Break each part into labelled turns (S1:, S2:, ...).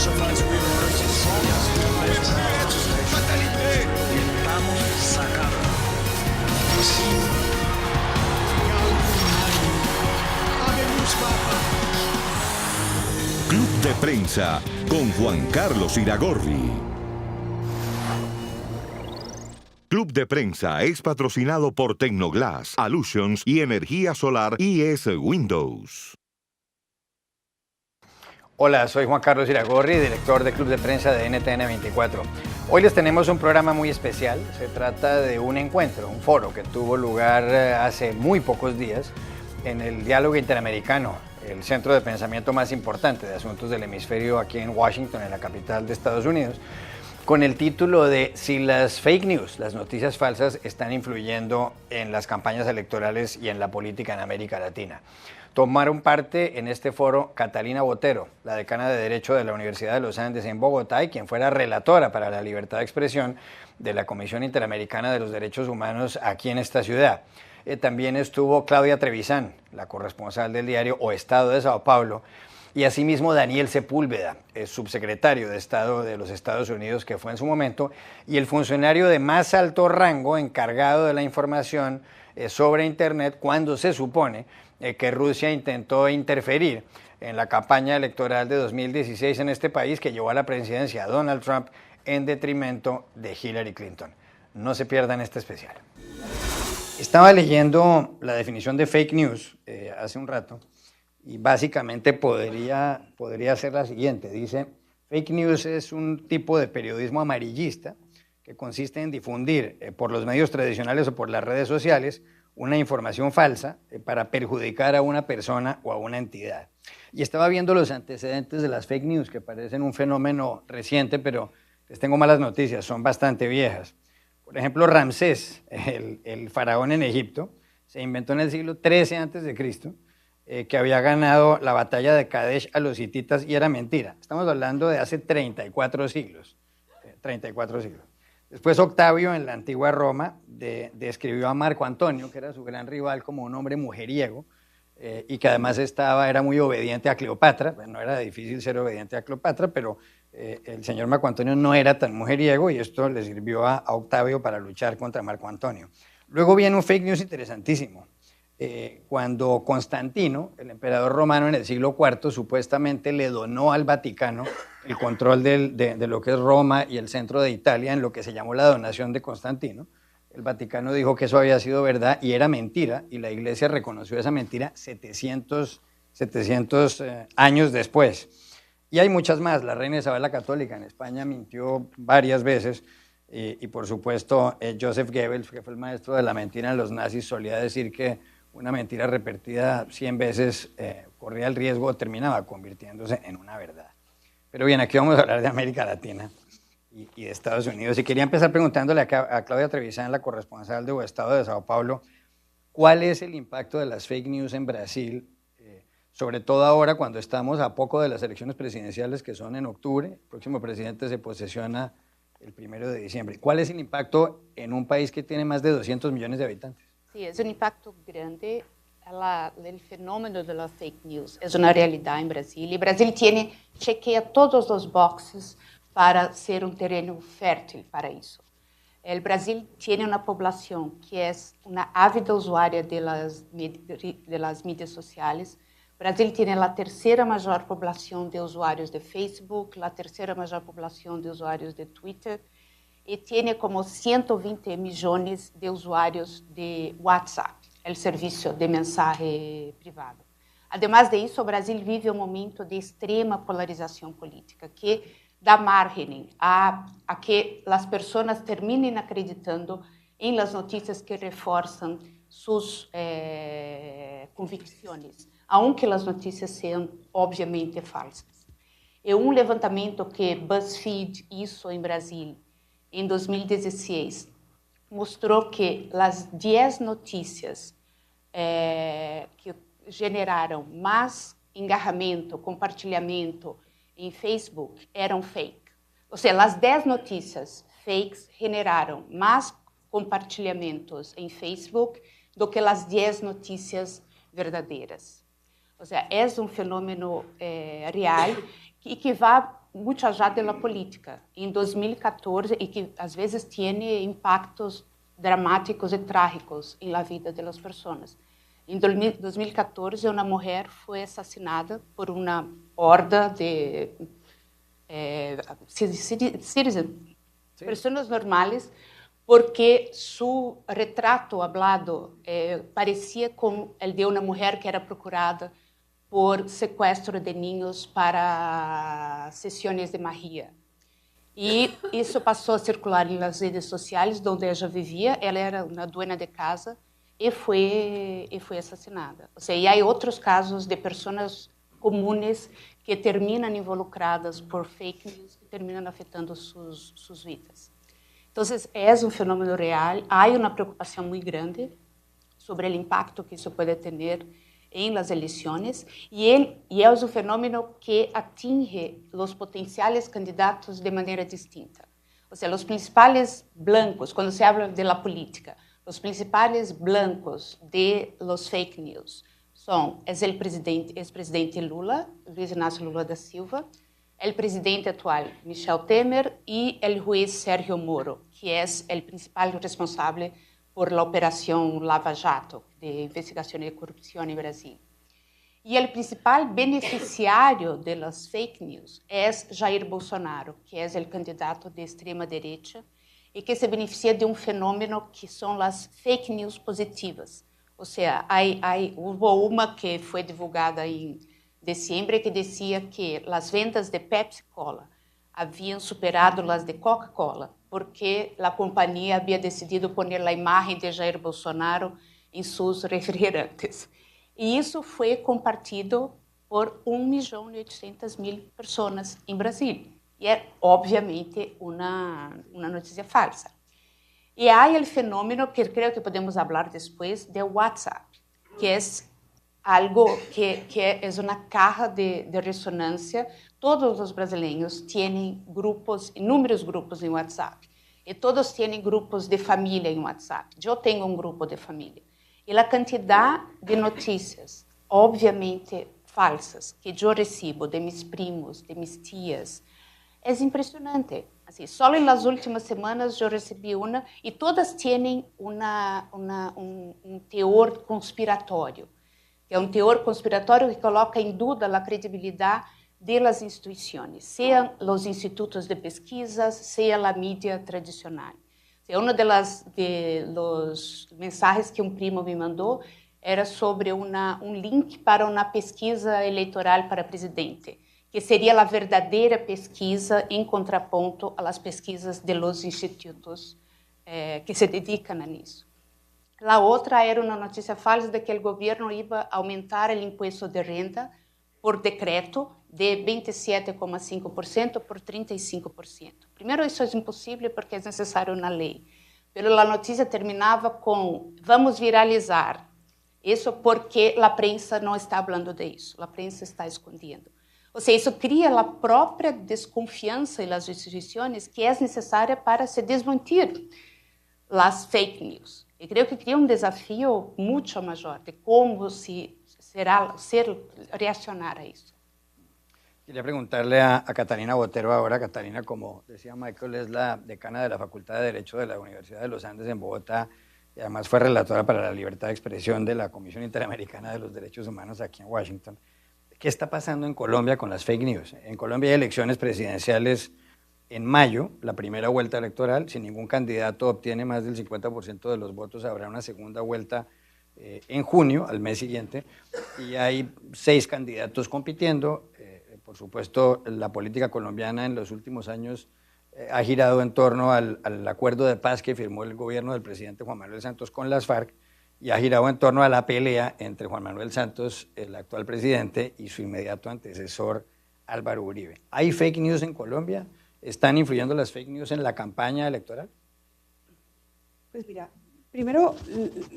S1: Estamos sacando.
S2: Club de Prensa con Juan Carlos Iragorri. Club de Prensa es patrocinado por Tecnoglass, Allusions y Energía Solar IS Windows.
S3: Hola, soy Juan Carlos Iragorri, director de Club de Prensa de NTN 24. Hoy les tenemos un programa muy especial. Se trata de un encuentro, un foro que tuvo lugar hace muy pocos días en el Diálogo Interamericano, el centro de pensamiento más importante de asuntos del hemisferio aquí en Washington, en la capital de Estados Unidos, con el título de Si las fake news, las noticias falsas, están influyendo en las campañas electorales y en la política en América Latina. Tomaron parte en este foro Catalina Botero, la decana de Derecho de la Universidad de los Andes en Bogotá y quien fuera relatora para la libertad de expresión de la Comisión Interamericana de los Derechos Humanos aquí en esta ciudad. También estuvo Claudia Trevisan, la corresponsal del diario O Estado de Sao Paulo, y asimismo Daniel Sepúlveda, subsecretario de Estado de los Estados Unidos, que fue en su momento, y el funcionario de más alto rango encargado de la información sobre Internet cuando se supone que Rusia intentó interferir en la campaña electoral de 2016 en este país que llevó a la presidencia a Donald Trump en detrimento de Hillary Clinton. No se pierdan este especial. Estaba leyendo la definición de fake news hace un rato y básicamente podría ser la siguiente. Dice, fake news es un tipo de periodismo amarillista que consiste en difundir por los medios tradicionales o por las redes sociales una información falsa para perjudicar a una persona o a una entidad. Y estaba viendo los antecedentes de las fake news, que parecen un fenómeno reciente, pero les tengo malas noticias, son bastante viejas. Por ejemplo, Ramsés, el faraón en Egipto, se inventó en el siglo XIII a.C., que había ganado la batalla de Kadesh a los hititas y era mentira. Estamos hablando de hace 34 siglos. 34 siglos. Después Octavio, en la antigua Roma, describió a Marco Antonio, que era su gran rival, como un hombre mujeriego y que además era muy obediente a Cleopatra. Bueno, no era difícil ser obediente a Cleopatra, pero el señor Marco Antonio no era tan mujeriego y esto le sirvió a Octavio para luchar contra Marco Antonio. Luego viene un fake news interesantísimo. Cuando Constantino, el emperador romano en el siglo IV, supuestamente le donó al Vaticano el control de lo que es Roma y el centro de Italia en lo que se llamó la donación de Constantino, el Vaticano dijo que eso había sido verdad y era mentira, y la Iglesia reconoció esa mentira 700 años después. Y hay muchas más. La reina Isabel la Católica en España mintió varias veces, y por supuesto Joseph Goebbels, que fue el maestro de la mentira en los nazis, solía decir que una mentira repetida 100 veces corría el riesgo o terminaba convirtiéndose en una verdad. Pero bien, aquí vamos a hablar de América Latina y de Estados Unidos. Y quería empezar preguntándole a Claudia Trevisan, la corresponsal de O Estado de Sao Paulo, ¿cuál es el impacto de las fake news en Brasil, sobre todo ahora cuando estamos a poco de las elecciones presidenciales que son en octubre? El próximo presidente se posesiona el 1 de diciembre. ¿Cuál es el impacto en un país que tiene más de 200 millones de habitantes?
S4: Sí, es un impacto grande. El fenómeno de las fake news es una realidad en Brasil y Brasil chequea todos los boxes para ser un terreno fértil para eso. El Brasil tiene una población que es una ávida usuaria de las medias sociales. Brasil tiene la tercera mayor población de usuarios de Facebook, la tercera mayor población de usuarios de Twitter y tiene como 120 millones de usuarios de WhatsApp, el servicio de mensaje privado. Además de eso, Brasil vive un momento de extrema polarización política que dá margen a que las personas terminen acreditando en las noticias que refuerzan sus convicciones, aunque las noticias sean obviamente falsas. E un levantamento que BuzzFeed hizo en Brasil en 2016 mostrou que as 10 notícias que generaram mais engajamento, compartilhamento em Facebook eram fake. Ou seja, as 10 notícias fakes generaram mais compartilhamentos em Facebook do que as 10 notícias verdadeiras. Ou seja, é um fenômeno real e que vai muito allá de la política. Em 2014, e que às vezes tem impactos dramáticos e trágicos em la vida das pessoas. Em 2014, uma mulher foi assassinada por uma horda de pessoas normais, porque su retrato hablado parecia com o de uma mulher que era procurada por sequestro de niños para sessões de magia. E isso passou a circular nas redes sociais, onde ela vivia. Ela era uma dona de casa e foi assassinada. Ou seja, e há outros casos de pessoas comuns que terminam involucradas por fake news, que terminam afetando suas vidas. Então, é um fenômeno real. Há uma preocupação muito grande sobre o impacto que isso pode ter em las eleições, e é um fenômeno que atinge os potenciais candidatos de maneira distinta. Ou seja, os principais blancos, quando se habla de la política, os principais blancos de los fake news são o ex-presidente Lula, Luiz Inácio Lula da Silva, o presidente atual, Michel Temer, e o juiz Sérgio Moro, que é o principal responsável por la operação Lava Jato, de investigação de corrupção em Brasil. E o principal beneficiário das fake news é Jair Bolsonaro, que é o candidato de extrema-direita e que se beneficia de um fenômeno que são as fake news positivas. Ou seja, houve uma que foi divulgada em dezembro que dizia que as vendas de Pepsi-Cola haviam superado as de Coca-Cola, porque a companhia havia decidido pôr a imagem de Jair Bolsonaro em seus refrigerantes. E isso foi compartido por 1.800.000 pessoas em Brasil. E é, obviamente, uma notícia falsa. E há o fenômeno que creio que podemos falar depois do WhatsApp, que é algo que é uma caja de ressonância. Todos os brasileiros têm grupos, inúmeros grupos em WhatsApp. E todos têm grupos de família em WhatsApp. Eu tenho um grupo de família. E a quantidade de notícias, obviamente falsas, que eu recebo de meus primos, de minhas tias, é impressionante. Assim, só nas últimas semanas eu recebi uma, e todas têm um teor conspiratório. Que é um teor conspiratório que coloca em dúvida a credibilidade das instituições, sejam os institutos de pesquisas, seja a mídia tradicional. Uma das mensagens que um primo me mandou era sobre um link para uma pesquisa eleitoral para presidente, que seria a verdadeira pesquisa em contraponto às pesquisas de los institutos que se dedicam a isso. A outra era uma notícia falsa de que o governo ia aumentar o imposto de renda por decreto de 27,5% por 35%. Primeiro, isso é impossível porque é necessário uma lei. Mas a notícia terminava com: vamos viralizar. Isso porque a prensa não está falando disso, a prensa está escondendo. Ou seja, isso cria a própria desconfiança nas instituições que é necessária para se desmentir as fake news. E creio que cria um desafio muito maior de como reaccionar a isso.
S3: Quería preguntarle a Catalina Botero ahora. Catalina, como decía Michael, es la decana de la Facultad de Derecho de la Universidad de los Andes en Bogotá y además fue relatora para la libertad de expresión de la Comisión Interamericana de los Derechos Humanos aquí en Washington. ¿Qué está pasando en Colombia con las fake news? En Colombia hay elecciones presidenciales en mayo, la primera vuelta electoral. Si ningún candidato obtiene más del 50% de los votos, habrá una segunda vuelta en junio, al mes siguiente, y hay 6 candidatos compitiendo. Por supuesto, la política colombiana en los últimos años ha girado en torno al acuerdo de paz que firmó el gobierno del presidente Juan Manuel Santos con las FARC, y ha girado en torno a la pelea entre Juan Manuel Santos, el actual presidente, y su inmediato antecesor, Álvaro Uribe. ¿Hay fake news en Colombia? ¿Están influyendo las fake news en la campaña electoral?
S5: Pues mira, primero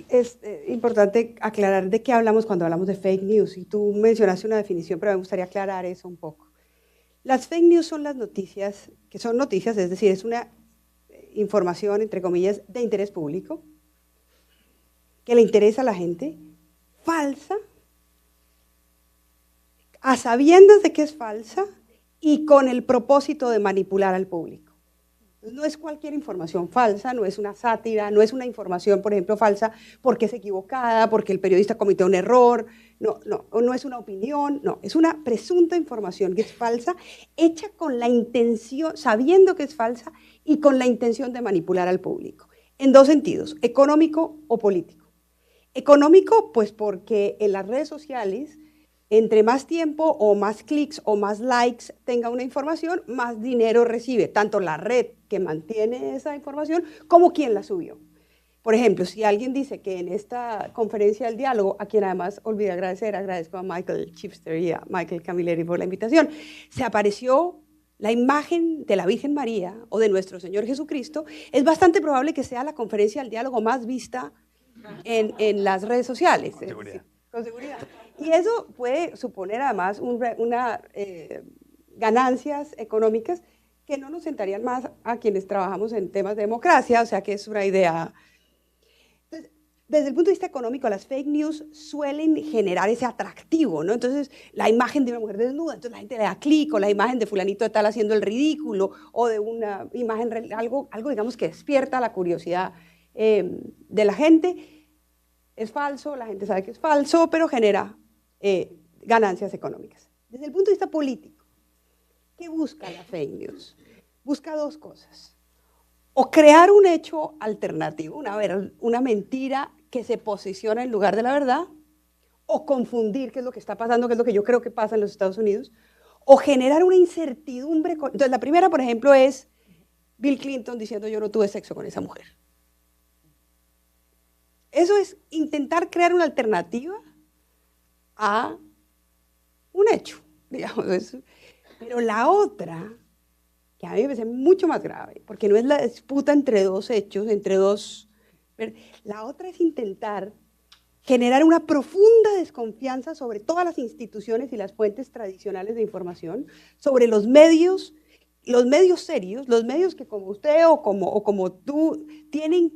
S5: es importante aclarar de qué hablamos cuando hablamos de fake news. Y tú mencionaste una definición, pero me gustaría aclarar eso un poco. Las fake news son las noticias, que son noticias, es decir, es una información, entre comillas, de interés público, que le interesa a la gente, falsa, a sabiendas de que es falsa y con el propósito de manipular al público. No es cualquier información falsa, no es una sátira, no es una información, por ejemplo, falsa porque es equivocada, porque el periodista cometió un error, no es una opinión, no, es una presunta información que es falsa, hecha con la intención, sabiendo que es falsa y con la intención de manipular al público, en dos sentidos, económico o político. Económico, pues porque en las redes sociales, entre más tiempo o más clics o más likes tenga una información, más dinero recibe, tanto la red que mantiene esa información como quien la subió. Por ejemplo, si alguien dice que en esta conferencia del diálogo, a quien además olvidé agradecer, agradezco a Michael Chipster y a Michael Camilleri por la invitación, se apareció la imagen de la Virgen María o de nuestro Señor Jesucristo, es bastante probable que sea la conferencia del diálogo más vista en las redes sociales. Con seguridad. Con seguridad. Y eso puede suponer además ganancias económicas que no nos sentarían más a quienes trabajamos en temas de democracia, o sea que es una idea. Entonces, desde el punto de vista económico, las fake news suelen generar ese atractivo, ¿no? Entonces, la imagen de una mujer desnuda, entonces la gente le da clic, o la imagen de fulanito de tal haciendo el ridículo, o de una imagen, algo digamos que despierta la curiosidad de la gente. Es falso, la gente sabe que es falso, pero genera ganancias económicas. Desde el punto de vista político, ¿qué busca la fake news? Busca dos cosas. O crear un hecho alternativo, una mentira que se posiciona en lugar de la verdad, o confundir qué es lo que está pasando, qué es lo que yo creo que pasa en los Estados Unidos, o generar una incertidumbre. Entonces, la primera, por ejemplo, es Bill Clinton diciendo yo no tuve sexo con esa mujer. Eso es intentar crear una alternativa a un hecho, digamos eso. Pero la otra, que a mí me parece mucho más grave, porque no es la disputa entre dos hechos, la otra es intentar generar una profunda desconfianza sobre todas las instituciones y las fuentes tradicionales de información, sobre los medios serios, los medios que como usted o como tú tienen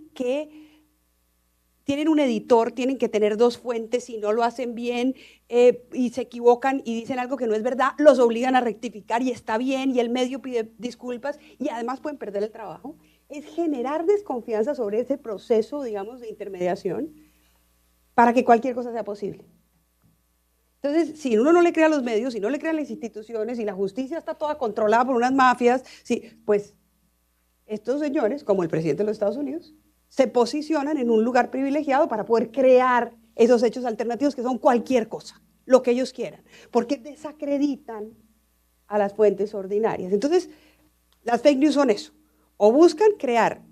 S5: un editor, tienen que tener dos fuentes, si no lo hacen bien y se equivocan y dicen algo que no es verdad, los obligan a rectificar y está bien y el medio pide disculpas y además pueden perder el trabajo. Es generar desconfianza sobre ese proceso, digamos, de intermediación para que cualquier cosa sea posible. Entonces, si uno no le crea a los medios, si no le crean las instituciones, si la justicia está toda controlada por unas mafias, pues estos señores, como el presidente de los Estados Unidos, se posicionan en un lugar privilegiado para poder crear esos hechos alternativos que son cualquier cosa, lo que ellos quieran, porque desacreditan a las fuentes ordinarias. Entonces, las fake news son eso, o buscan crear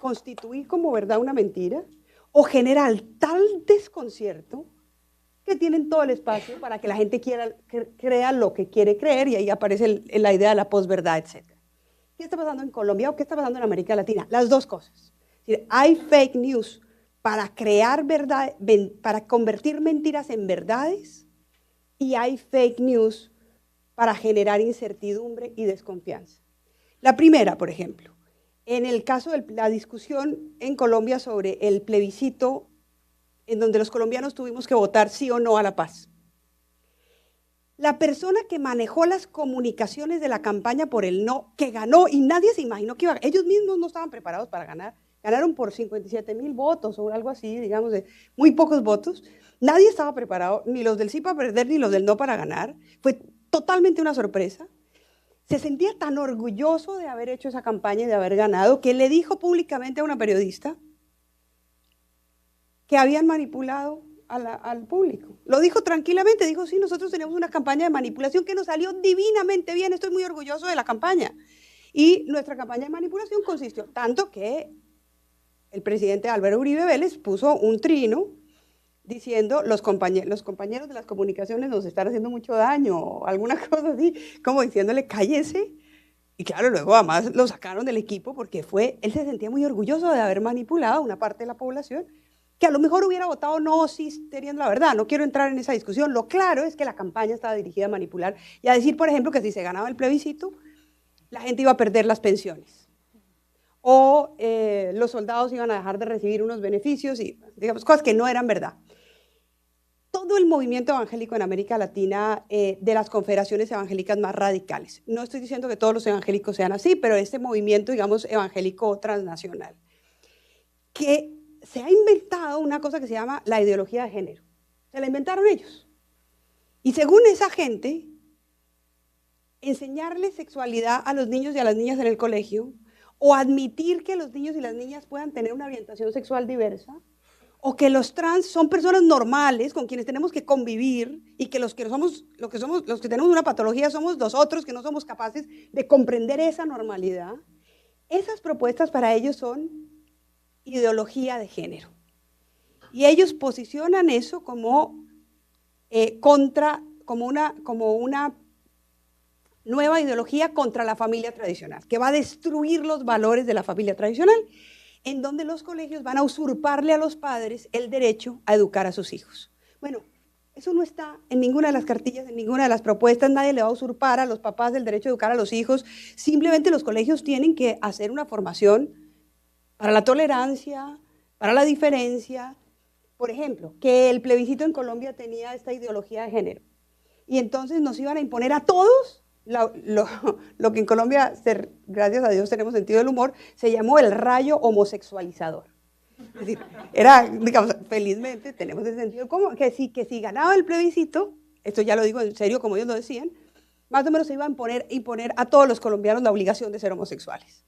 S5: constituir como verdad una mentira, o generar tal desconcierto que tienen todo el espacio para que la gente crea lo que quiere creer, y ahí aparece la idea de la posverdad, etc. ¿Qué está pasando en Colombia o qué está pasando en América Latina? Las dos cosas. Es decir, hay fake news para crear verdad, para convertir mentiras en verdades, y hay fake news para generar incertidumbre y desconfianza. La primera, por ejemplo, en el caso de la discusión en Colombia sobre el plebiscito, en donde los colombianos tuvimos que votar sí o no a la paz. La persona que manejó las comunicaciones de la campaña por el no, que ganó, y nadie se imaginó que iba a ganar, ellos mismos no estaban preparados para ganar, ganaron por 57,000 votos o algo así, digamos, de muy pocos votos, nadie estaba preparado, ni los del sí para perder, ni los del no para ganar, fue totalmente una sorpresa. Se sentía tan orgulloso de haber hecho esa campaña y de haber ganado, que le dijo públicamente a una periodista que habían manipulado al público. Lo dijo tranquilamente, dijo, sí, nosotros tenemos una campaña de manipulación que nos salió divinamente bien, estoy muy orgulloso de la campaña. Y nuestra campaña de manipulación consistió tanto que el presidente Álvaro Uribe Vélez puso un trino diciendo, los compañeros de las comunicaciones nos están haciendo mucho daño, o alguna cosa así, como diciéndole, cállese. Y claro, luego además lo sacaron del equipo porque él se sentía muy orgulloso de haber manipulado a una parte de la población, que a lo mejor hubiera votado no, sí, teniendo la verdad. No quiero entrar en esa discusión. Lo claro es que la campaña estaba dirigida a manipular y a decir, por ejemplo, que si se ganaba el plebiscito, la gente iba a perder las pensiones. O los soldados iban a dejar de recibir unos beneficios y, digamos, cosas que no eran verdad. todo el movimiento evangélico en América Latina, de las confederaciones evangélicas más radicales. No estoy diciendo que todos los evangélicos sean así, pero este movimiento, digamos, evangélico transnacional, que se ha inventado una cosa que se llama la ideología de género. Se la inventaron ellos. Y según esa gente, enseñarle sexualidad a los niños y a las niñas en el colegio, o admitir que los niños y las niñas puedan tener una orientación sexual diversa, o que los trans son personas normales con quienes tenemos que convivir, y que los que tenemos una patología somos nosotros, que no somos capaces de comprender esa normalidad. Esas propuestas para ellos son ideología de género. Y ellos posicionan eso como una nueva ideología contra la familia tradicional, que va a destruir los valores de la familia tradicional, en donde los colegios van a usurparle a los padres el derecho a educar a sus hijos. Bueno, eso no está en ninguna de las cartillas, en ninguna de las propuestas. Nadie le va a usurpar a los papás el derecho a educar a los hijos. Simplemente los colegios tienen que hacer una formación para la tolerancia, para la diferencia. Por ejemplo, que el plebiscito en Colombia tenía esta ideología de género. Y entonces nos iban a imponer a todos lo que en Colombia, gracias a Dios tenemos sentido del humor, se llamó el rayo homosexualizador. Es decir, digamos, felizmente tenemos ese sentido común, que si ganaba el plebiscito, esto ya lo digo en serio como ellos lo decían, más o menos se iba a imponer a todos los colombianos la obligación de ser homosexuales.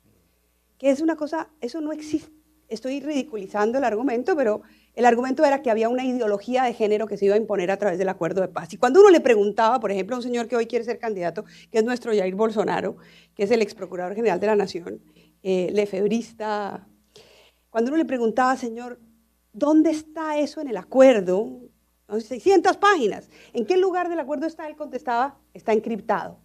S5: Que es una cosa, eso no existe. Estoy ridiculizando el argumento, pero el argumento era que había una ideología de género que se iba a imponer a través del acuerdo de paz. Y cuando uno le preguntaba, por ejemplo, a un señor que hoy quiere ser candidato, que es nuestro Jair Bolsonaro, que es el ex procurador general de la Nación, lefebrista, cuando uno le preguntaba, señor, ¿dónde está eso en el acuerdo? 600 páginas. ¿En qué lugar del acuerdo está? Él contestaba, está encriptado.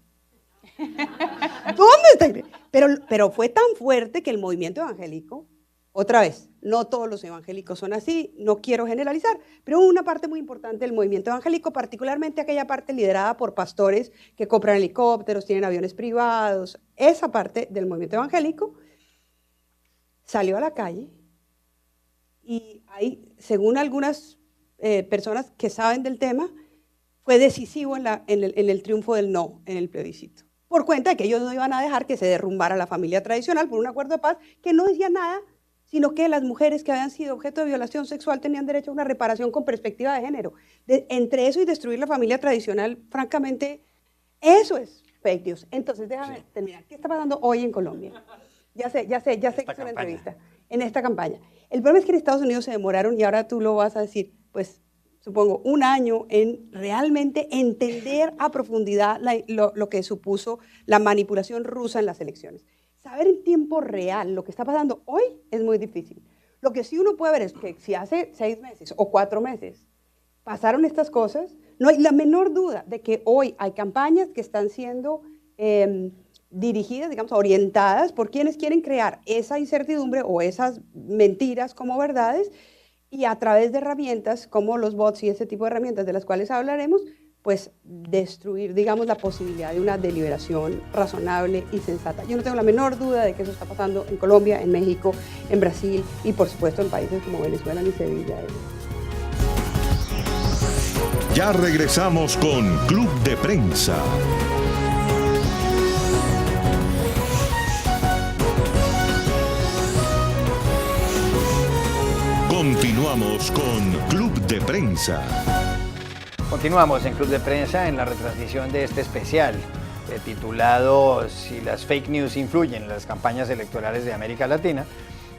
S5: ¿Dónde está? Pero fue tan fuerte que el movimiento evangélico, otra vez, no todos los evangélicos son así, no quiero generalizar, pero una parte muy importante del movimiento evangélico, particularmente aquella parte liderada por pastores que compran helicópteros, tienen aviones privados, esa parte del movimiento evangélico salió a la calle y ahí, según algunas personas que saben del tema, fue decisivo en el triunfo del no en el plebiscito, por cuenta de que ellos no iban a dejar que se derrumbara la familia tradicional por un acuerdo de paz que no decía nada, sino que las mujeres que habían sido objeto de violación sexual tenían derecho a una reparación con perspectiva de género. Entre eso y destruir la familia tradicional, francamente, eso es fake news. Entonces, déjame terminar. ¿Qué está pasando hoy en Colombia? Ya sé que es una entrevista. En esta campaña. El problema es que en Estados Unidos se demoraron, y ahora tú lo vas a decir, pues, supongo, un año en realmente entender a profundidad lo que supuso la manipulación rusa en las elecciones. Saber en tiempo real lo que está pasando hoy es muy difícil. Lo que sí uno puede ver es que si hace 6 meses o 4 meses pasaron estas cosas, no hay la menor duda de que hoy hay campañas que están siendo dirigidas, digamos, orientadas por quienes quieren crear esa incertidumbre o esas mentiras como verdades, y a través de herramientas como los bots y ese tipo de herramientas de las cuales hablaremos, pues destruir, digamos, la posibilidad de una deliberación razonable y sensata. Yo no tengo la menor duda de que eso está pasando en Colombia, en México, en Brasil y por supuesto en países como Venezuela y Sevilla.
S2: Ya regresamos con Club de Prensa. Continuamos con Club de Prensa.
S3: Continuamos en Club de Prensa en la retransmisión de este especial titulado Si las fake news influyen en las campañas electorales de América Latina,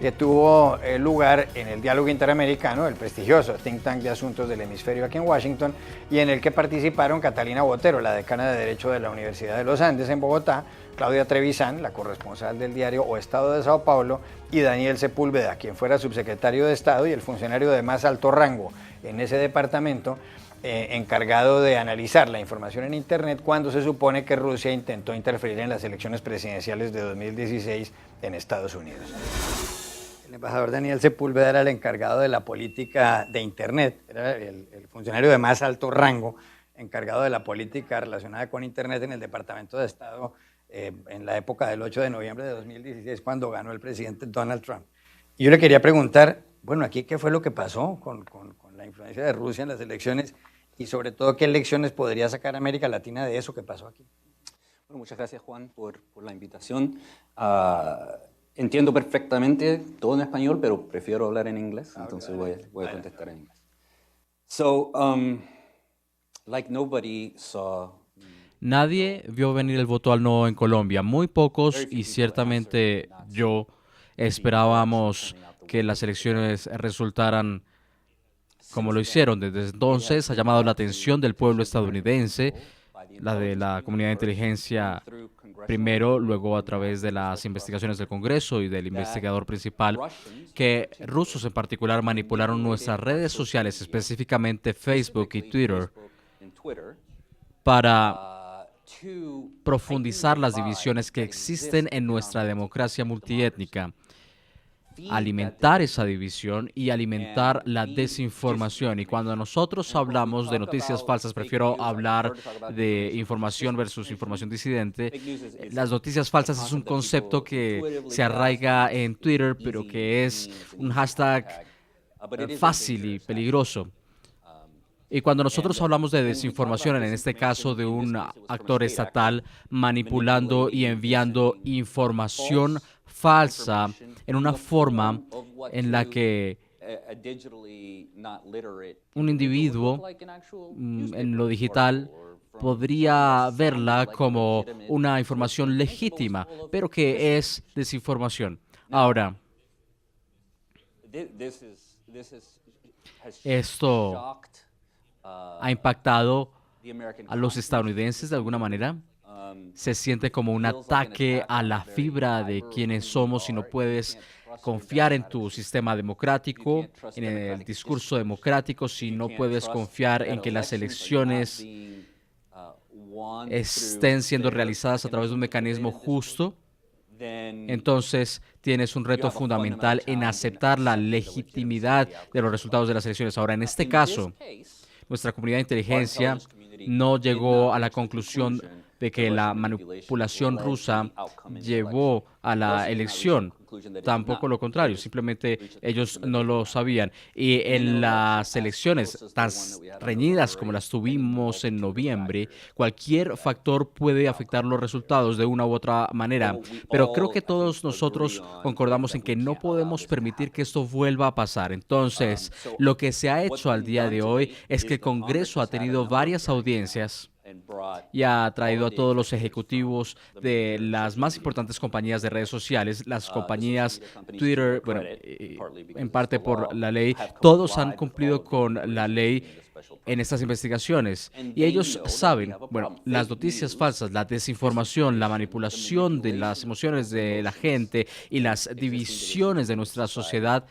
S3: que tuvo lugar en el Diálogo Interamericano, el prestigioso think tank de asuntos del hemisferio aquí en Washington, y en el que participaron Catalina Botero, la decana de Derecho de la Universidad de los Andes en Bogotá, Claudia Trevisan, la corresponsal del diario O Estado de Sao Paulo, y Daniel Sepúlveda, quien fuera subsecretario de Estado y el funcionario de más alto rango en ese departamento, encargado de analizar la información en Internet cuando se supone que Rusia intentó interferir en las elecciones presidenciales de 2016 en Estados Unidos. El embajador Daniel Sepúlveda era el encargado de la política de Internet, era el funcionario de más alto rango encargado de la política relacionada con Internet en el Departamento de Estado en la época del 8 de noviembre de 2016, cuando ganó el presidente Donald Trump. Y yo le quería preguntar, bueno, aquí qué fue lo que pasó con la influencia de Rusia en las elecciones y sobre todo qué lecciones podría sacar América Latina de eso que pasó aquí.
S6: Bueno, muchas gracias, Juan, por la invitación. Entiendo perfectamente todo en español, pero prefiero hablar en inglés, entonces voy a contestar en inglés. So, like nobody saw.
S7: Nadie vio venir el voto al no en Colombia, muy pocos, y ciertamente yo esperábamos que las elecciones resultaran como lo hicieron. Desde entonces ha llamado la atención del pueblo estadounidense, la de la comunidad de inteligencia primero, luego a través de las investigaciones del Congreso y del investigador principal, que rusos en particular manipularon nuestras redes sociales, específicamente Facebook y Twitter, para profundizar las divisiones que existen en nuestra democracia multiétnica, alimentar esa división y alimentar la desinformación. Y cuando nosotros hablamos de noticias falsas, prefiero hablar de información versus información disidente. Las noticias falsas es un concepto que se arraiga en Twitter, pero que es un hashtag fácil y peligroso. Y cuando nosotros hablamos de desinformación, en este caso de un actor estatal manipulando y enviando información falsa en una forma en la que un individuo en lo digital podría verla como una información legítima, pero que es desinformación. Ahora, esto ha impactado a los estadounidenses de alguna manera. Se siente como un ataque a la fibra de quienes somos si no puedes confiar en tu sistema democrático, en el discurso democrático, si no puedes confiar en que las elecciones estén siendo realizadas a través de un mecanismo justo. Entonces tienes un reto fundamental en aceptar la legitimidad de los resultados de las elecciones. Ahora, en este caso, nuestra comunidad de inteligencia no llegó a la conclusión de que la manipulación rusa llevó a la elección. Tampoco lo contrario, simplemente ellos no lo sabían. Y en las elecciones tan reñidas como las tuvimos en noviembre, cualquier factor puede afectar los resultados de una u otra manera. Pero creo que todos nosotros concordamos en que no podemos permitir que esto vuelva a pasar. Entonces, lo que se ha hecho al día de hoy es que el Congreso ha tenido varias audiencias y ha traído a todos los ejecutivos de las más importantes compañías de redes sociales, las compañías Twitter, bueno, en parte por la ley, todos han cumplido con la ley en estas investigaciones. Y ellos saben, bueno, las noticias falsas, la desinformación, la manipulación de las emociones de la gente y las divisiones de nuestra sociedad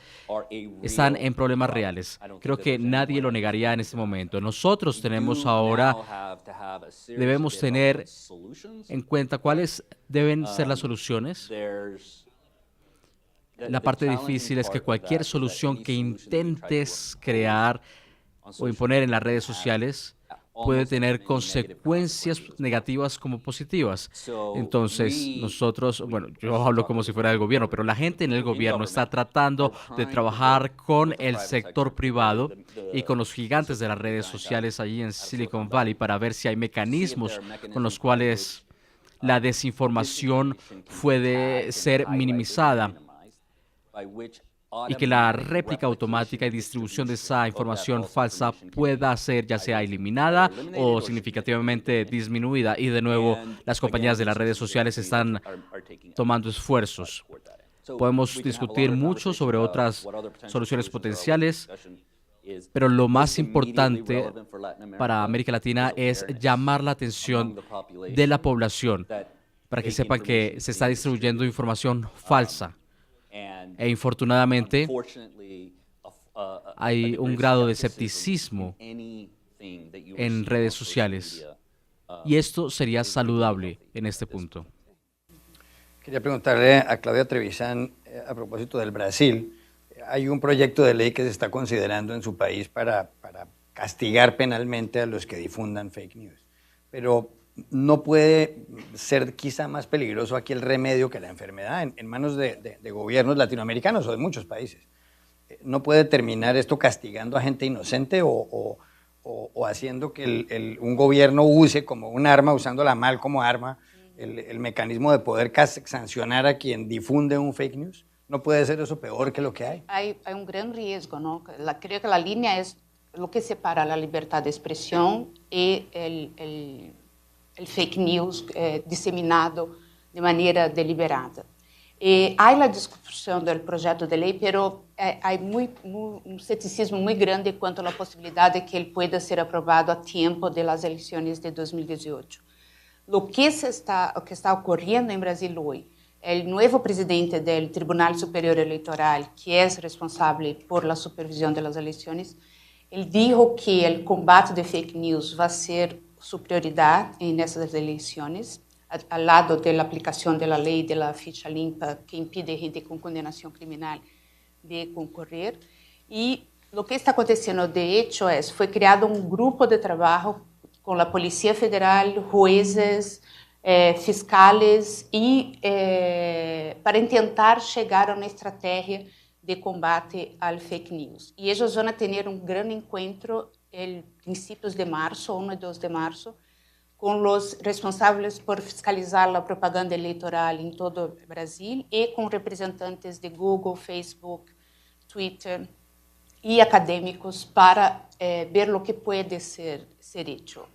S7: están en problemas reales. Creo que nadie lo negaría en este momento. Nosotros debemos tener en cuenta cuáles deben ser las soluciones. La parte difícil es que cualquier solución que intentes crear o imponer en las redes sociales puede tener consecuencias negativas como positivas. Entonces, nosotros, bueno, yo hablo como si fuera del gobierno, pero la gente en el gobierno está tratando de trabajar con el sector privado y con los gigantes de las redes sociales allí en Silicon Valley para ver si hay mecanismos con los cuales la desinformación puede ser minimizada y que la réplica automática y distribución de esa información falsa pueda ser ya sea eliminada o significativamente disminuida. Y de nuevo, las compañías de las redes sociales están tomando esfuerzos. Podemos discutir mucho sobre otras soluciones potenciales, pero lo más importante para América Latina es llamar la atención de la población para que sepan que se está distribuyendo información falsa. E infortunadamente hay un grado de escepticismo en redes sociales y esto sería saludable en este punto.
S3: Quería preguntarle a Claudia Trevisan a propósito del Brasil. Hay un proyecto de ley que se está considerando en su país para castigar penalmente a los que difundan fake news, pero no puede ser quizá más peligroso aquí el remedio que la enfermedad en manos de gobiernos latinoamericanos o de muchos países. ¿No puede terminar esto castigando a gente inocente o o haciendo que un gobierno use como un arma, usándola mal como arma, el mecanismo de poder sancionar a quien difunde un fake news? ¿No puede ser eso peor que lo que hay?
S4: Hay un gran riesgo, ¿no? Creo que la línea es lo que separa la libertad de expresión y el fake news diseminado de manera deliberada. Há a discussão do projeto de lei, pero há um ceticismo muito grande quanto à possibilidade de que ele pueda ser aprovado a tempo das eleições de 2018. O que está ocorrendo em Brasil hoje, o novo presidente do Tribunal Superior Eleitoral, que é responsável por a supervisão das eleições, ele disse que o combate de fake news vai ser sua prioridade nessas eleições, ao lado da aplicação da lei da ficha limpa, que impede gente com condenação criminal de concorrer. E o que está acontecendo, de hecho, foi criado um grupo de trabalho com a Polícia Federal, juízes, fiscais, e para tentar chegar a uma estratégia de combate ao fake news. E eles vão ter um grande encontro em princípios de março, 1 e 2 de março, com os responsáveis por fiscalizar a propaganda eleitoral em todo o Brasil e com representantes de Google, Facebook, Twitter e acadêmicos para ver o que pode ser hecho.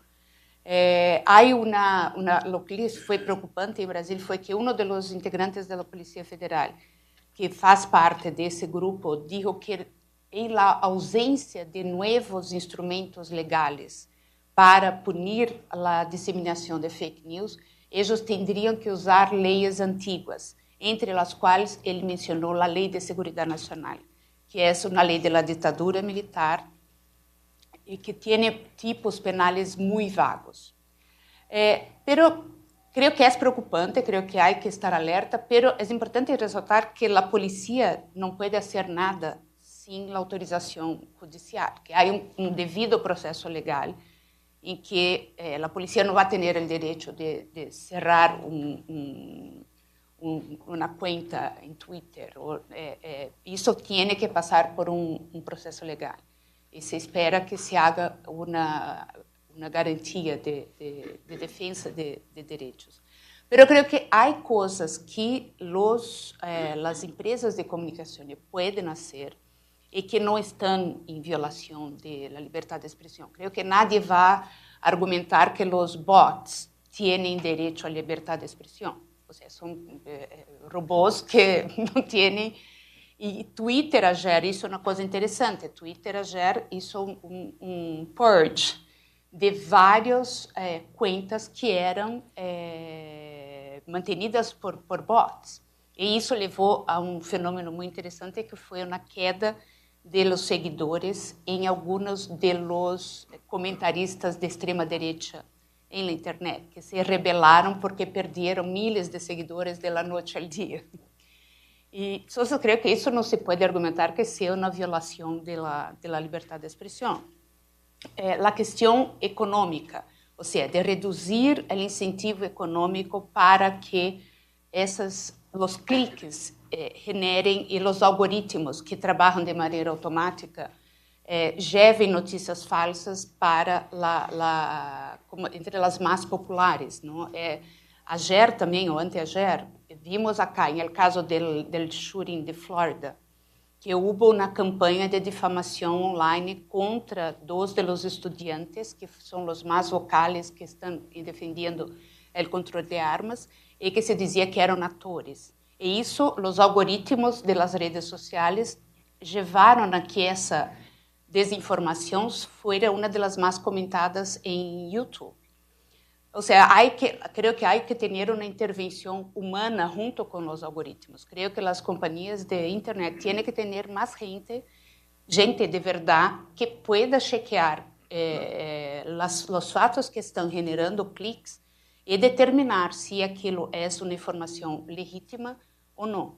S4: Lo que foi preocupante em Brasil foi que um dos integrantes da Polícia Federal, que faz parte desse grupo, disse que em la ausência de novos instrumentos legais para punir a disseminação de fake news, eles teriam que usar leis antigas, entre as quais ele mencionou a Lei de Seguridade Nacional, que é uma lei da ditadura militar e que tem tipos penais muito vagos. Pero creio que é preocupante, creio que há que estar alerta, pero é importante ressaltar que a polícia não pode fazer nada sem a autorização judicial, que há um devido processo legal em que a polícia não vai ter o direito de cerrar uma conta em Twitter. Isso tem que passar por um processo legal. E se espera que se haga uma garantia de defesa de direitos. Mas eu creio que há coisas que as empresas de comunicação podem fazer e que não estão em violação da liberdade de expressão. Creio que nadie vai argumentar que os bots têm direito à liberdade de expressão. Ou seja, são robôs que não têm. E Twitter ayer hizo uma coisa interessante. Twitter ayer hizo um purge de várias contas que eram mantenidas por bots. E isso levou a um fenômeno muito interessante, que foi uma queda de los seguidores em alguns de los comentaristas de extrema direita em la internet, que se rebelaram porque perderam miles de seguidores de la noite al dia. E só eu creio que isso não se pode argumentar que seja uma violação da liberdade de expressão. A questão econômica, ou seja, de reduzir o incentivo econômico para que os cliques generem e os algoritmos que trabalham de maneira automática levem notícias falsas para entre as mais populares. Não? Ayer também, ou anteayer, vimos acá, no caso do shooting de Flórida, que houve uma campanha de difamação online contra dois dos estudantes, que são os mais vocais, que estão defendendo o controle de armas, e que se dizia que eram atores. E isso, os algoritmos das redes sociais levaram a que essa desinformação fosse uma das mais comentadas em YouTube. Ou seja, creio que há que ter uma intervenção humana junto com os algoritmos. Creio que as companhias de internet têm que ter mais gente de verdade que pueda chequear os fatos que estão generando cliques e determinar se aquilo é uma informação legítima ou não.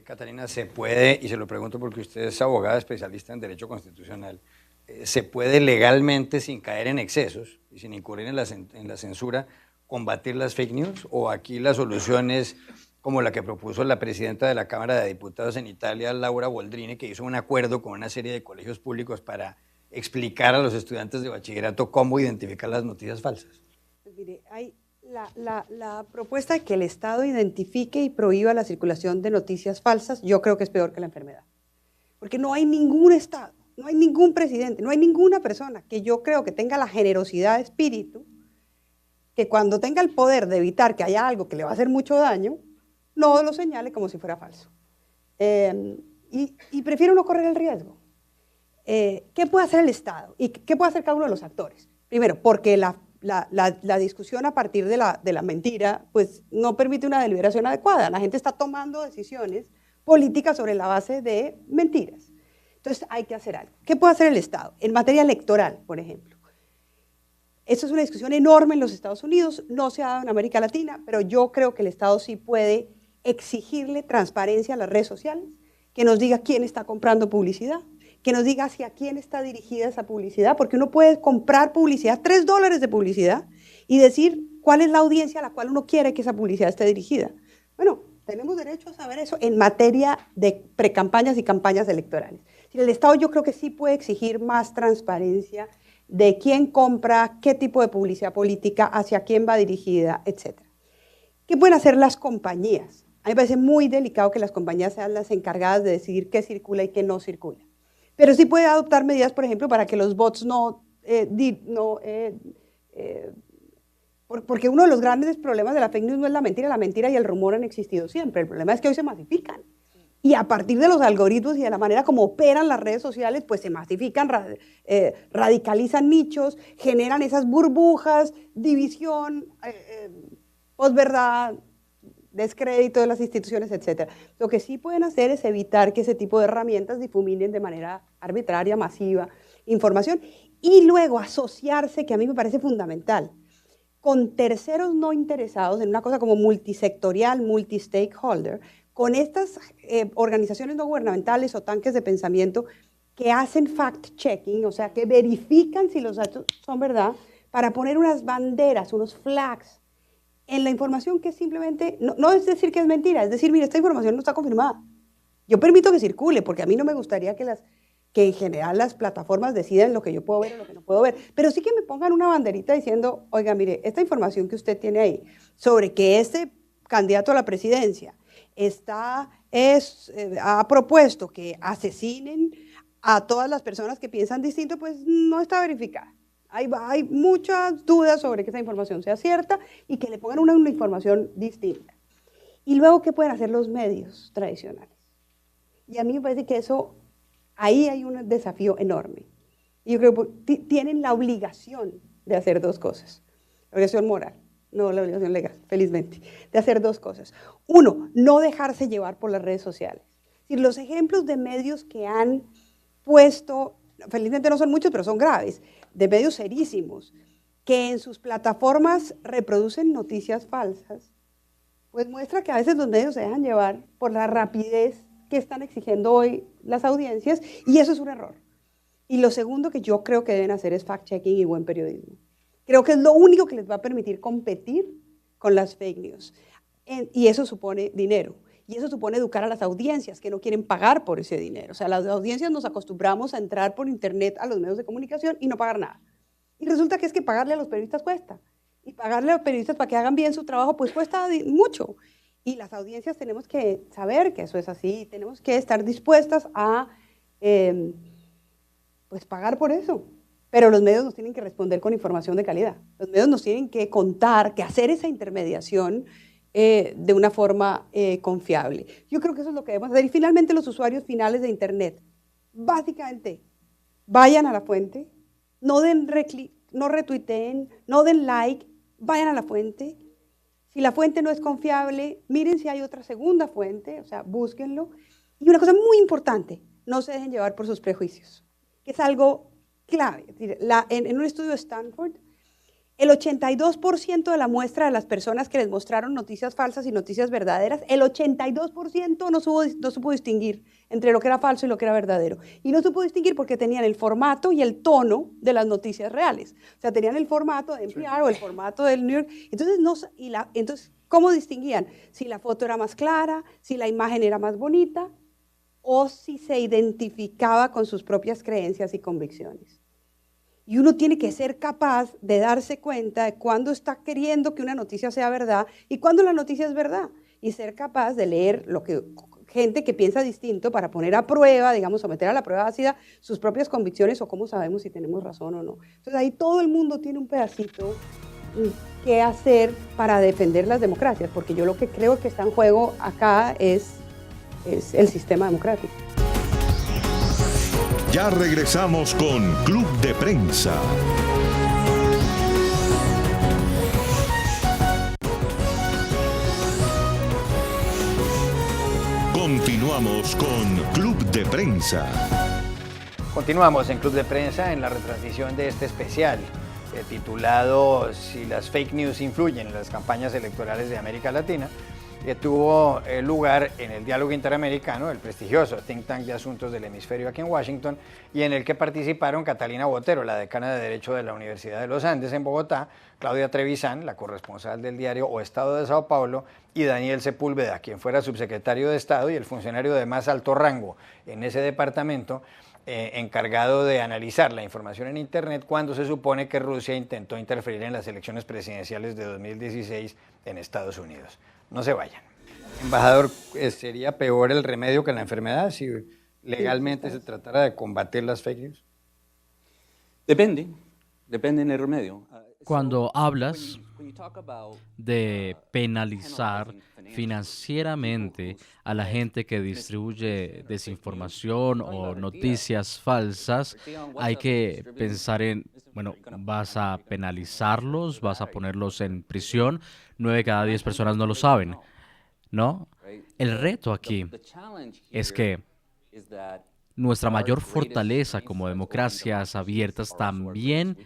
S3: Catalina, ¿se puede, y se lo pregunto porque usted es abogada especialista en Derecho Constitucional, ¿se puede legalmente, sin caer en excesos y sin incurrir en la censura, combatir las fake news? ¿O aquí la solución es como la que propuso la presidenta de la Cámara de Diputados en Italia, Laura Boldrini, que hizo un acuerdo con una serie de colegios públicos para explicar a los estudiantes de bachillerato cómo identificar las noticias falsas?
S5: Pues mire, hay la propuesta de que el Estado identifique y prohíba la circulación de noticias falsas, yo creo que es peor que la enfermedad. Porque no hay ningún Estado, no hay ningún presidente, no hay ninguna persona que yo creo que tenga la generosidad de espíritu, que cuando tenga el poder de evitar que haya algo que le va a hacer mucho daño, no lo señale como si fuera falso. Y prefiero no correr el riesgo. ¿Qué puede hacer el Estado? ¿Y qué puede hacer cada uno de los actores? Primero, porque la discusión a partir de la mentira pues, no permite una deliberación adecuada. La gente está tomando decisiones políticas sobre la base de mentiras. Entonces hay que hacer algo. ¿Qué puede hacer el Estado? En materia electoral, por ejemplo. Esto es una discusión enorme en los Estados Unidos, no se ha dado en América Latina, pero yo creo que el Estado sí puede exigirle transparencia a las redes sociales, que nos diga quién está comprando publicidad, que nos diga hacia quién está dirigida esa publicidad, porque uno puede comprar publicidad, $3 de publicidad, y decir cuál es la audiencia a la cual uno quiere que esa publicidad esté dirigida. Bueno, tenemos derecho a saber eso en materia de precampañas y campañas electorales. El Estado yo creo que sí puede exigir más transparencia de quién compra, qué tipo de publicidad política, hacia quién va dirigida, etc. ¿Qué pueden hacer las compañías? A mí me parece muy delicado que las compañías sean las encargadas de decidir qué circula y qué no circula. Pero sí puede adoptar medidas, por ejemplo, para que los bots porque uno de los grandes problemas de la fake news no es la mentira y el rumor han existido siempre. El problema es que hoy se masifican. Y a partir de los algoritmos y de la manera como operan las redes sociales, pues se masifican, radicalizan nichos, generan esas burbujas, división, posverdad, descrédito de las instituciones, etc. Lo que sí pueden hacer es evitar que ese tipo de herramientas difuminen de manera arbitraria, masiva, información, y luego asociarse, que a mí me parece fundamental, con terceros no interesados en una cosa como multisectorial, multi-stakeholder, con estas organizaciones no gubernamentales o tanques de pensamiento que hacen fact-checking, o sea, que verifican si los datos son verdad, para poner unas banderas, unos flags, en la información que simplemente, no es decir que es mentira, es decir, mire, esta información no está confirmada. Yo permito que circule, porque a mí no me gustaría que en general las plataformas decidan lo que yo puedo ver o lo que no puedo ver, pero sí que me pongan una banderita diciendo, oiga, mire, esta información que usted tiene ahí, sobre que este candidato a la presidencia ha propuesto que asesinen a todas las personas que piensan distinto, pues no está verificada. Hay muchas dudas sobre que esa información sea cierta y que le pongan una información distinta. Y luego, ¿qué pueden hacer los medios tradicionales? Y a mí me parece que ahí hay un desafío enorme. Y yo creo que tienen la obligación de hacer dos cosas. La obligación moral, no la obligación legal, felizmente, de hacer dos cosas. Uno, no dejarse llevar por las redes sociales. Es decir, los ejemplos de medios que han puesto, felizmente no son muchos, pero son graves, de medios serísimos, que en sus plataformas reproducen noticias falsas, pues muestra que a veces los medios se dejan llevar por la rapidez que están exigiendo hoy las audiencias, y eso es un error. Y lo segundo que yo creo que deben hacer es fact-checking y buen periodismo. Creo que es lo único que les va a permitir competir con las fake news. Y eso supone dinero. Y eso supone educar a las audiencias que no quieren pagar por ese dinero. O sea, las audiencias nos acostumbramos a entrar por internet a los medios de comunicación y no pagar nada. Y resulta que es que pagarle a los periodistas cuesta. Y pagarle a los periodistas para que hagan bien su trabajo, pues cuesta mucho. Y las audiencias tenemos que saber que eso es así. Tenemos que estar dispuestas a pues pagar por eso. Pero los medios nos tienen que responder con información de calidad. Los medios nos tienen que contar, que hacer esa intermediación de una forma confiable. Yo creo que eso es lo que debemos hacer. Y finalmente los usuarios finales de Internet, básicamente, vayan a la fuente, no retuiteen, no den like, vayan a la fuente. Si la fuente no es confiable, miren si hay otra segunda fuente, o sea, búsquenlo. Y una cosa muy importante, no se dejen llevar por sus prejuicios, que es algo clave. En un estudio de Stanford, el 82% de la muestra de las personas que les mostraron noticias falsas y noticias verdaderas, el 82% no supo distinguir entre lo que era falso y lo que era verdadero. Y no supo distinguir porque tenían el formato y el tono de las noticias reales. O sea, tenían el formato de NPR o el formato del New York. Entonces, ¿cómo distinguían? Si la foto era más clara, si la imagen era más bonita, o si se identificaba con sus propias creencias y convicciones. Y uno tiene que ser capaz de darse cuenta de cuándo está queriendo que una noticia sea verdad y cuándo la noticia es verdad. Y ser capaz de leer lo que gente que piensa distinto para poner a prueba, digamos, someter a la prueba ácida sus propias convicciones o cómo sabemos si tenemos razón o no. Entonces ahí todo el mundo tiene un pedacito que hacer para defender las democracias, porque yo lo que creo que está en juego acá es el sistema democrático.
S2: Ya regresamos con Club de Prensa. Continuamos con Club de Prensa.
S3: Continuamos en Club de Prensa en la retransmisión de este especial titulado Si las fake news influyen en las campañas electorales de América Latina, que tuvo lugar en el Diálogo Interamericano, el prestigioso think tank de asuntos del hemisferio aquí en Washington, y en el que participaron Catalina Botero, la decana de Derecho de la Universidad de los Andes en Bogotá, Claudia Trevisan, la corresponsal del diario O Estado de Sao Paulo, y Daniel Sepúlveda, quien fuera subsecretario de Estado y el funcionario de más alto rango en ese departamento, encargado de analizar la información en Internet cuando se supone que Rusia intentó interferir en las elecciones presidenciales de 2016 en Estados Unidos. No se vayan. Embajador, ¿sería peor el remedio que la enfermedad si legalmente se tratara de combatir las fake news?
S6: Depende en el remedio.
S7: Cuando hablas de penalizar financieramente a la gente que distribuye desinformación o noticias falsas, hay que pensar en, bueno, vas a penalizarlos, vas a ponerlos en prisión, 9 de cada 10 personas no lo saben, ¿no? El reto aquí es que nuestra mayor fortaleza como democracias abiertas también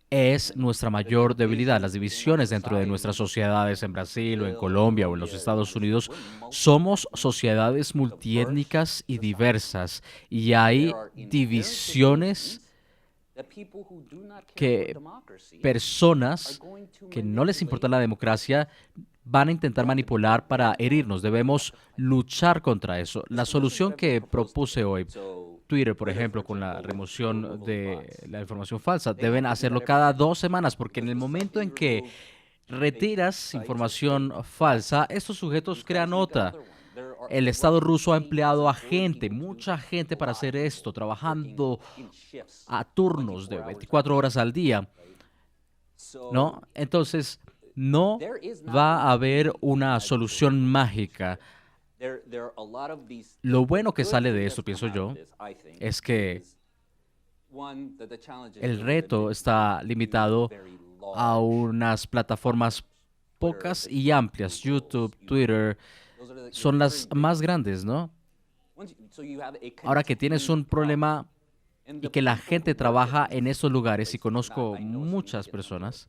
S7: es nuestra mayor debilidad. Las divisiones dentro de nuestras sociedades en Brasil o en Colombia o en los Estados Unidos, somos sociedades multiétnicas y diversas y hay divisiones que personas que no les importa la democracia van a intentar manipular para herirnos. Debemos luchar contra eso. La solución que propuse hoy, Twitter, por ejemplo, con la remoción de la información falsa, deben hacerlo cada 2 semanas, porque en el momento en que retiras información falsa, estos sujetos crean otra. El Estado ruso ha empleado a gente, mucha gente para hacer esto, trabajando a turnos de 24 horas al día, ¿no? Entonces, no va a haber una solución mágica. Lo bueno que sale de esto, pienso yo, es que el reto está limitado a unas plataformas pocas y amplias. YouTube, Twitter, son las más grandes, ¿no? Ahora que tienes un problema y que la gente trabaja en esos lugares, y conozco muchas personas,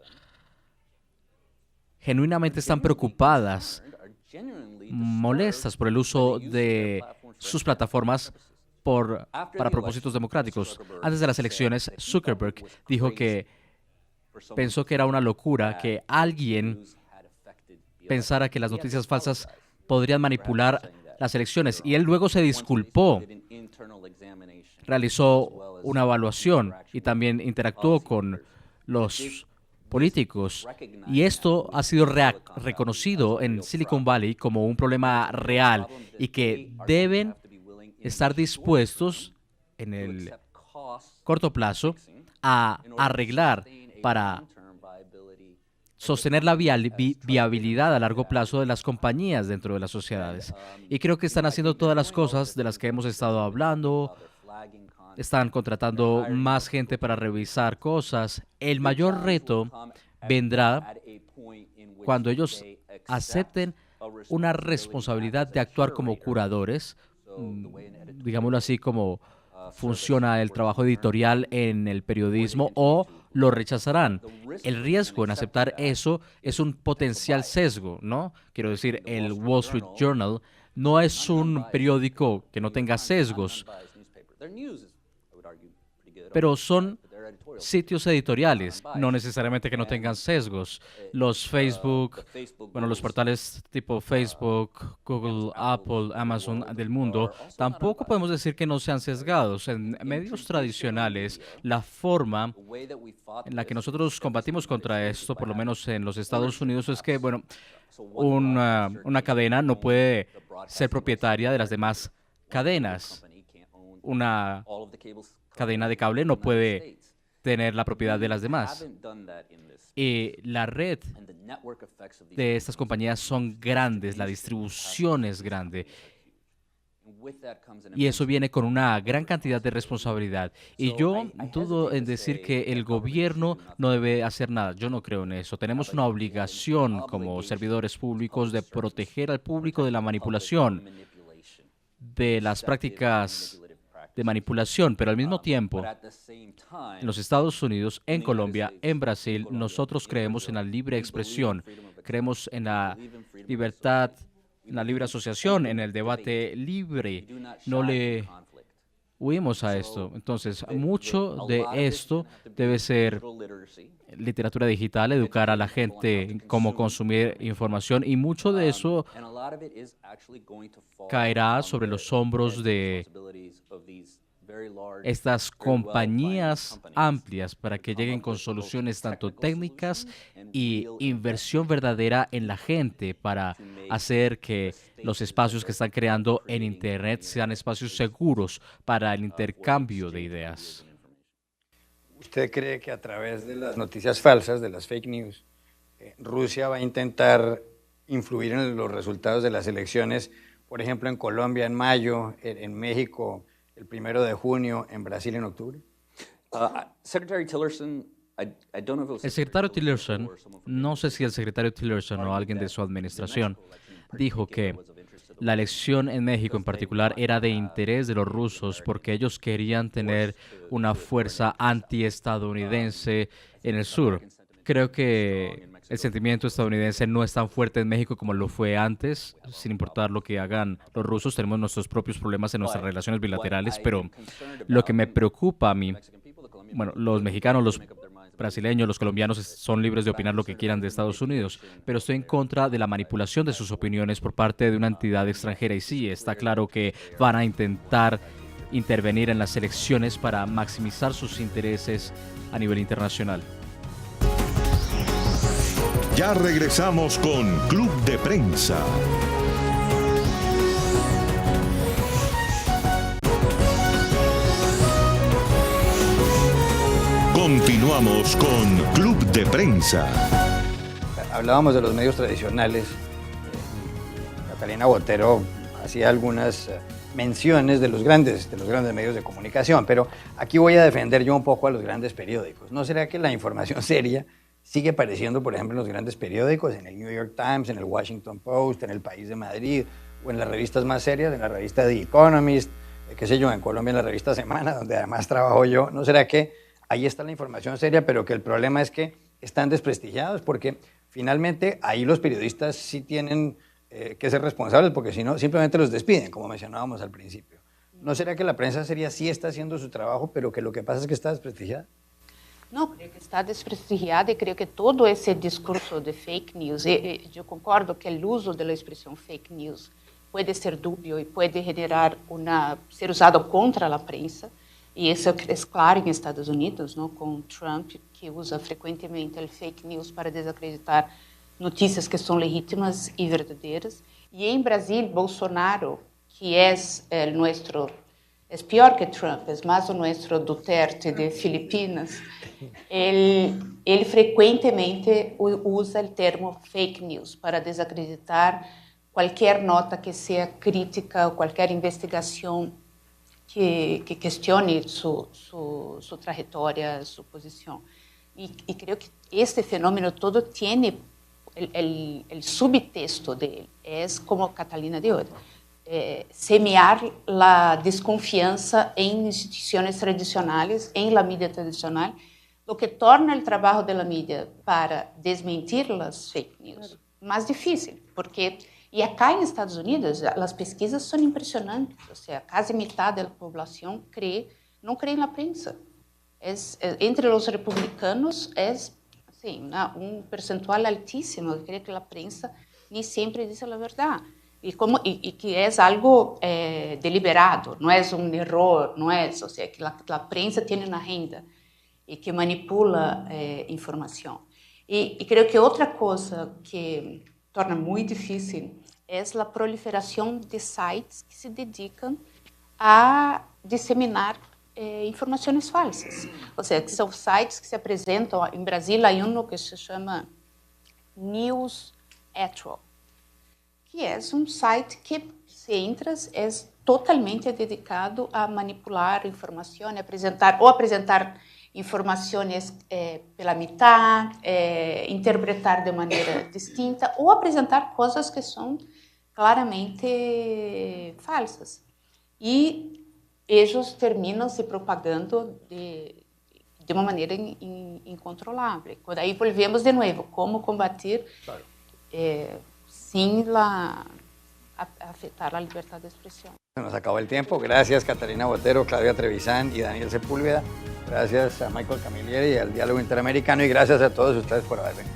S7: genuinamente están preocupadas, molestas por el uso de sus plataformas para propósitos democráticos. Antes de las elecciones, Zuckerberg dijo que pensó que era una locura que alguien pensara que las noticias falsas podrían manipular las elecciones, y él luego se disculpó, realizó una evaluación y también interactuó con los políticos, y esto ha sido reconocido en Silicon Valley como un problema real y que deben estar dispuestos en el corto plazo a arreglar para sostener la viabilidad a largo plazo de las compañías dentro de las sociedades. Y creo que están haciendo todas las cosas de las que hemos estado hablando. Están contratando más gente para revisar cosas. El mayor reto vendrá cuando ellos acepten una responsabilidad de actuar como curadores, digámoslo así, como funciona el trabajo editorial en el periodismo, o lo rechazarán. El riesgo en aceptar eso es un potencial sesgo, ¿no? Quiero decir, el Wall Street Journal no es un periódico que no tenga sesgos. pero son sitios editoriales, no necesariamente que no tengan sesgos. Los Facebook, bueno, los portales tipo Facebook, Google, Apple, Amazon del mundo, tampoco podemos decir que no sean sesgados. En medios tradicionales, la forma en la que nosotros combatimos contra esto, por lo menos en los Estados Unidos, es que, bueno, una cadena no puede ser propietaria de las demás cadenas. Una cadena de cable no puede tener la propiedad de las demás. Y la red de estas compañías son grandes, la distribución es grande. Y eso viene con una gran cantidad de responsabilidad. Y yo dudo en decir que el gobierno no debe hacer nada. Yo no creo en eso. Tenemos una obligación como servidores públicos de proteger al público de la manipulación, de las prácticas de manipulación, pero al mismo tiempo, en los Estados Unidos, en Colombia, en Brasil, nosotros creemos en la libre expresión, creemos en la libertad, en la libre asociación, en el debate libre. No le huimos a esto. Entonces, mucho de esto debe ser literatura digital, educar a la gente en cómo consumir información, y mucho de eso caerá sobre los hombros de estas compañías amplias para que lleguen con soluciones tanto técnicas y inversión verdadera en la gente para hacer que los espacios que están creando en Internet sean espacios seguros para el intercambio de ideas.
S3: ¿Usted cree que a través de las noticias falsas, de las fake news, Rusia va a intentar influir en los resultados de las elecciones, por ejemplo, en Colombia en mayo, en México el 1 de junio, en Brasil en octubre?
S7: El secretario Tillerson, no sé si el secretario Tillerson o alguien de su administración, dijo que la elección en México en particular era de interés de los rusos porque ellos querían tener una fuerza antiestadounidense en el sur. Creo que el sentimiento estadounidense no es tan fuerte en México como lo fue antes, sin importar lo que hagan los rusos. Tenemos nuestros propios problemas en nuestras relaciones bilaterales, pero lo que me preocupa a mí, bueno, los mexicanos, los brasileños, los colombianos son libres de opinar lo que quieran de Estados Unidos, pero estoy en contra de la manipulación de sus opiniones por parte de una entidad extranjera. Y sí, está claro que van a intentar intervenir en las elecciones para maximizar sus intereses a nivel internacional.
S2: Ya regresamos con Club de Prensa. Continuamos con Club de Prensa.
S3: Hablábamos de los medios tradicionales. Catalina Botero hacía algunas menciones de los grandes medios de comunicación, pero aquí voy a defender yo un poco a los grandes periódicos. ¿No será que la información seria sigue apareciendo, por ejemplo, en los grandes periódicos, en el New York Times, en el Washington Post, en el País de Madrid, o en las revistas más serias, en la revista The Economist, qué sé yo, en Colombia en la revista Semana, donde además trabajo yo? ¿No será que ahí está la información seria, pero que el problema es que están desprestigiados? Porque finalmente ahí los periodistas sí tienen que ser responsables, porque si no, simplemente los despiden, como mencionábamos al principio. ¿No será que la prensa seria sí está haciendo su trabajo, pero que lo que pasa es que está desprestigiada?
S4: Não, creio que está desprestigiada e creio que todo esse discurso de fake news, eu concordo que o uso da expressão fake news pode ser dúbio e pode ser usado contra a prensa, e isso é claro em Estados Unidos, não, com Trump, que usa frequentemente o fake news para desacreditar notícias que são legítimas e verdadeiras. E em Brasil, Bolsonaro, que é pior que Trump, é mais o nosso Duterte de Filipinas, ele frequentemente usa o termo fake news para desacreditar qualquer nota que seja crítica ou qualquer investigação que questione sua trajetória, sua posição. E creio que este fenômeno todo tem o subtexto dele, é como Catalina de hoje. Semear a desconfiança em instituições tradicionais, em la mídia tradicional, o que torna o trabalho da mídia para desmentir as fake news mais difícil, porque e acá em Estados Unidos as pesquisas são impressionantes, ou seja, quase metade da população não crê na prensa. entre los republicanos es sí, un percentual altísimo que cree que la prensa ni siempre dice la verdad. Y que es algo deliberado, no es un error, no es, o sea, que la prensa tiene una agenda y que manipula información. Y creo que otra cosa que torna muy difícil es la proliferación de sites que se dedican a diseminar informações falsas. Ou seja, que são sites que se apresentam. Em Brasília, há um que se chama News Etro, que é um site que, se entras, é totalmente dedicado a manipular informação, apresentar informações pela metade, interpretar de maneira distinta, ou apresentar coisas que são claramente falsas. E eles terminam se propagando de uma maneira incontrolável. Aí volvemos de novo, como combater sin afectar la libertad de expresión.
S3: Se nos acabó el tiempo. Gracias Catalina Botero, Claudia Trevisan y Daniel Sepúlveda. Gracias a Michael Camilleri y al Diálogo Interamericano y gracias a todos ustedes por haber venido.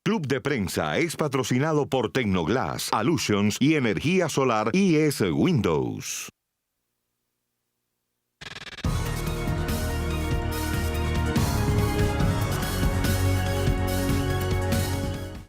S2: Club de Prensa es patrocinado por Tecnoglass, Allusions y Energía Solar IS Windows.